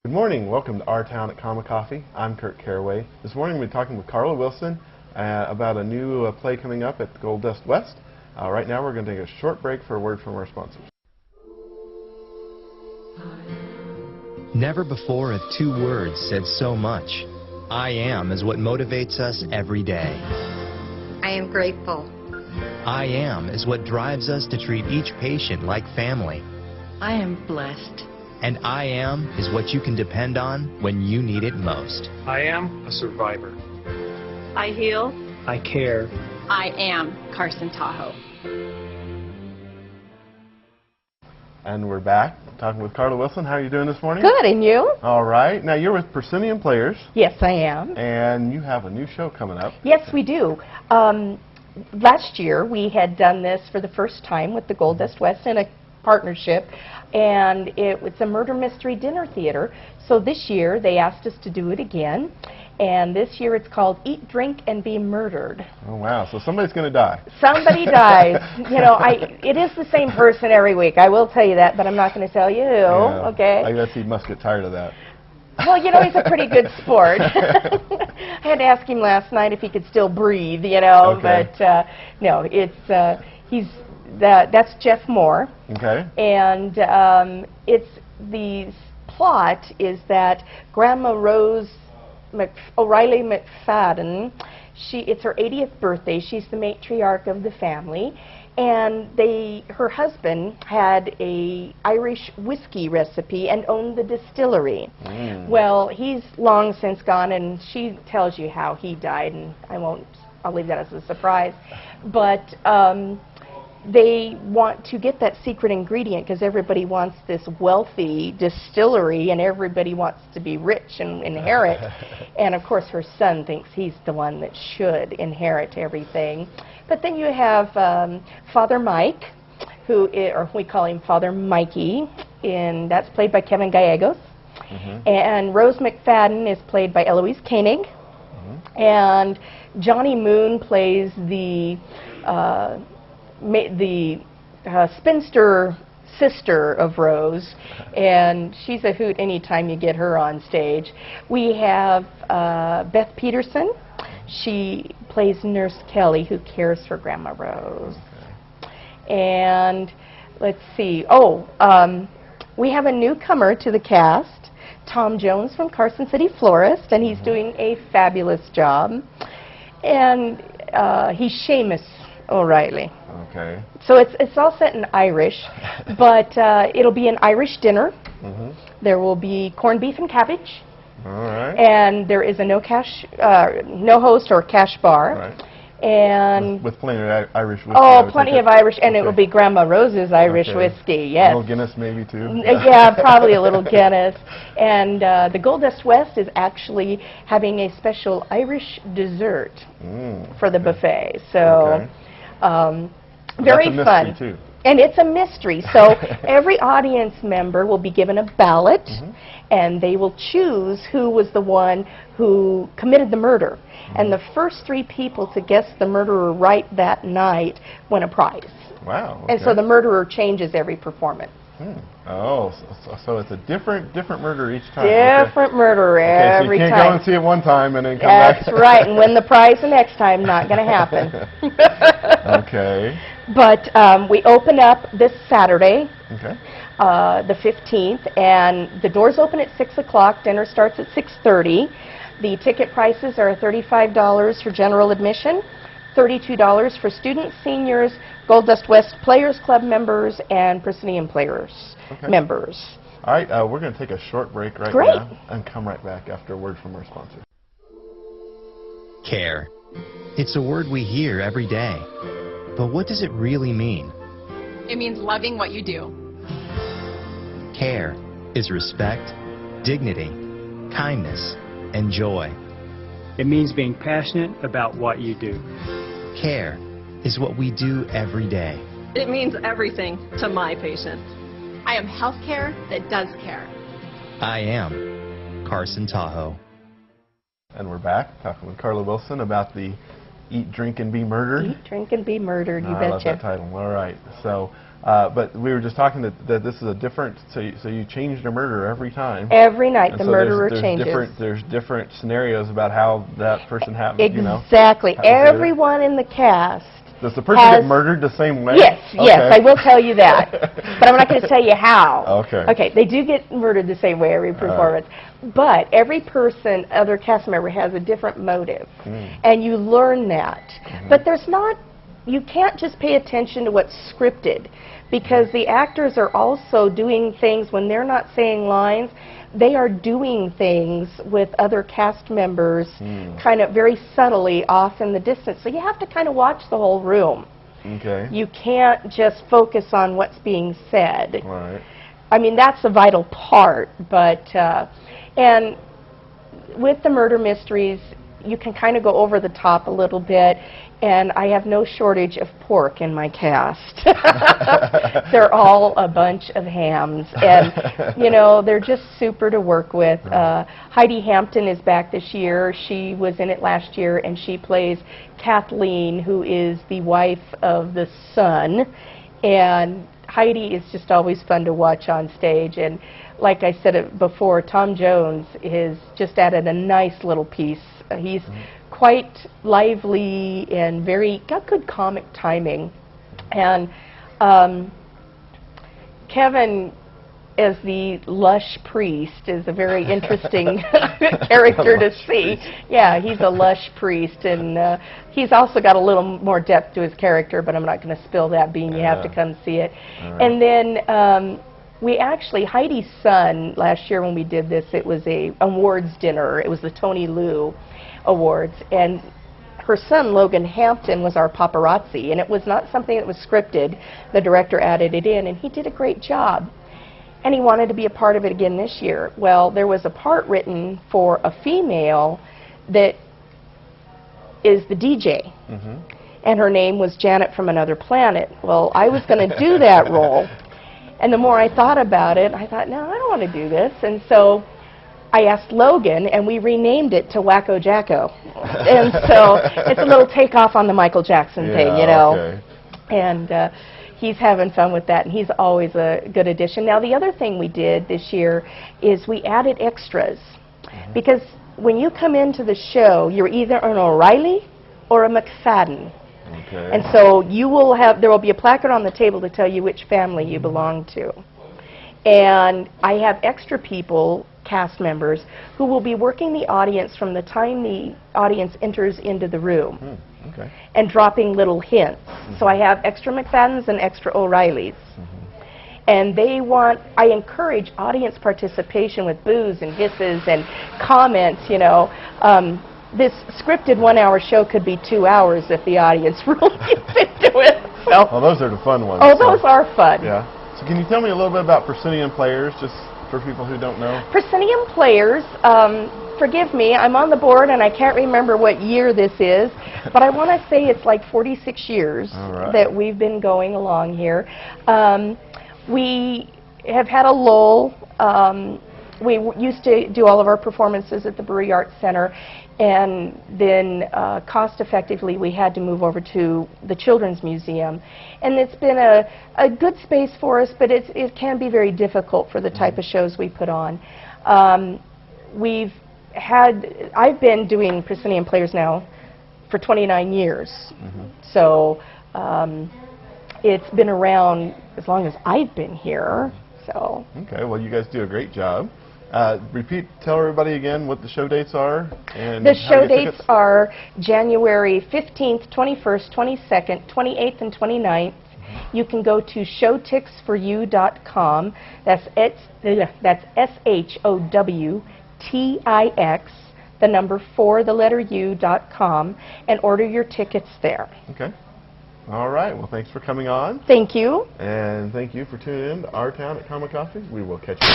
Good morning. Welcome to Our Town at Comma Coffee. I'm Kurt Caraway. This morning we're talking with Carla Wilson about a new play coming up at the Gold Dust West. Right now we're going to take a short break for a word from our sponsors. Never before have two words said so much. I am is what motivates us every day. I am grateful. I am is what drives us to treat each patient like family. I am blessed. And I am is what you can depend on when you need it most. I am a survivor. I heal. I care. I am Carson Tahoe. And we're back talking with Carla Wilson. How are you doing this morning? Good, and you? All right. Now you're with Procenium Players. Yes, I am. And you have a new show coming up. Yes, we do. Last year we had done this for the first time with the Gold Dust West in a partnership, and it was a murder mystery dinner theater. So this year they asked us to do it again, and this year it's called Eat, Drink, and Be Murdered. Oh wow! So somebody's going to die. Somebody dies. You know, it is the same person every week. I will tell you that, but I'm not going to tell you who. Yeah, okay. I guess he must get tired of that. Well, you know, he's a pretty good sport. I had to ask him last night if he could still breathe, you know, okay. But no, it's that's Jeff Moore. Okay. And it's the plot is that Grandma Rose O'Reilly McFadden, it's her 80th birthday. She's the matriarch of the family. And her husband had a Irish whiskey recipe and owned the distillery. Well, he's long since gone, and she tells you how he died, and I'll leave that as a surprise. But they want to get that secret ingredient because everybody wants this wealthy distillery, and everybody wants to be rich and inherit. And of course, her son thinks he's the one that should inherit everything. But then you have Father Mike, or we call him Father Mikey, and that's played by Kevin Gallegos. And Rose McFadden is played by Eloise Koenig. And Johnny Moon plays the spinster sister of Rose, and she's a hoot anytime you get her on stage. We have Beth Peterson. She plays Nurse Kelly, who cares for Grandma Rose. And let's see. We have a newcomer to the cast, Tom Jones from Carson City Florist, and he's doing a fabulous job. And he's Seamus O'Reilly. Okay. So it's all set in Irish, but it'll be an Irish dinner. There will be corned beef and cabbage. All right. And there is a no host or cash bar. Right. And with plenty of Irish whiskey. Oh, plenty of Irish, and it will be Grandma Rose's Irish whiskey. Yes. A little Guinness maybe too. Yeah, probably a little Guinness. And the Gold Dust West is actually having a special Irish dessert for the buffet. So. Very That's a fun. mystery too. And it's a mystery. So every audience member will be given a ballot, and they will choose who was the one who committed the murder. And the first three people to guess the murderer right that night win a prize. Wow. Okay. And so the murderer changes every performance. Oh, so it's a different murder each time. Different murderer every time. So you can't go and see it one time and then come back. That's right, and win the prize the next time. Not going to happen. Okay. But we open up this Saturday, Okay. the 15th, and the doors open at 6 o'clock. Dinner starts at 6:30. The ticket prices are $35 for general admission, $32 for students, seniors, Gold Dust West Players Club members, and Procenium Players members. All right, we're going to take a short break right now and come right back after a word from our sponsor. Care. It's a word we hear every day. But what does it really mean? It means loving what you do. Care is respect, dignity, kindness, and joy. It means being passionate about what you do. Care is what we do every day. It means everything to my patients. I am healthcare that does care. I am Carson Tahoe. And we're back talking with Carla Wilson about the Eat, Drink, and Be Murdered. Eat, Drink, and Be Murdered, you I love betcha. that title. All right. So But we were just talking that this is a different. So you change the murderer every time. Every night And the so murderer there's changes. There's different scenarios about how that person happened. Exactly. You know, Everyone in the cast. Does the person get murdered the same way? Yes, okay. yes, I will tell you that. But I'm not going to tell you how. Okay. Okay, they do get murdered the same way every performance. But every person, other cast member, has a different motive. And you learn that. But there's not, you can't just pay attention to what's scripted, because the actors are also doing things when they're not saying lines. They are doing things with other cast members kind of very subtly off in the distance. So you have to kind of watch the whole room. Okay. You can't just focus on what's being said. Right. I mean, that's a vital part, but, and with the murder mysteries, you can kind of go over the top a little bit, and I have no shortage of pork in my cast. They're all a bunch of hams, and you know, they're just super to work with. Heidi Hampton is back this year. She was in it last year, and she plays Kathleen, who is the wife of the son, and Heidi is just always fun to watch on stage. And like I said it before, Tom Jones has just added a nice little piece. He's quite lively and got good comic timing. And Kevin, as the lush priest, is a very interesting character to see. Yeah, he's a lush priest, and he's also got a little more depth to his character, but I'm not going to spill that bean. You have to come see it. Right. And then we actually, Heidi's son, last year when we did this, it was a awards dinner. It was the Tony Liu Awards, and her son, Logan Hampton, was our paparazzi, and it was not something that was scripted. The director added it in, and he did a great job. And he wanted to be a part of it again this year. Well, there was a part written for a female that is the DJ, and her name was Janet from Another Planet. Well, I was going to do that role, and the more I thought about it, I thought, no, I don't want to do this. And so I asked Logan, and we renamed it to Wacko Jacko. And so it's a little takeoff on the Michael Jackson thing, you know. Okay. And he's having fun with that, and he's always a good addition. Now, the other thing we did this year is we added extras. Because when you come into the show, you're either an O'Reilly or a McFadden. Okay. And so you will have, there will be a placard on the table to tell you which family you belong to. And I have extra people, cast members, who will be working the audience from the time the audience enters into the room. Okay. And dropping little hints. So I have extra McFaddens and extra O'Reillys. And they want, I encourage audience participation with boos and hisses and comments, you know. This scripted 1-hour show could be 2 hours if the audience really gets into it. So. Well, those are the fun ones. Oh, those are fun. Yeah. So can you tell me a little bit about Procenium Players, just for people who don't know? Procenium Players, forgive me, I'm on the board and I can't remember what year this is, but I want to say it's like 46 years that we've been going along here. We have had a lull. We used to do all of our performances at the Brewery Arts Center, and then cost-effectively we had to move over to the Children's Museum. And it's been a good space for us, but it can be very difficult for the type of shows we put on. I've been doing Procenium Players now for 29 years. So it's been around as long as I've been here. So. Okay, well, you guys do a great job. Tell everybody again what the show dates are. And the show dates are January 15th, 21st, 22nd, 28th, and 29th. You can go to showtixforyou.com. That's SHOWTIX, the number 4, the letter U.com, and order your tickets there. Okay. All right. Well, thanks for coming on. Thank you. And thank you for tuning in to Our Town at Comic Coffee. We will catch you.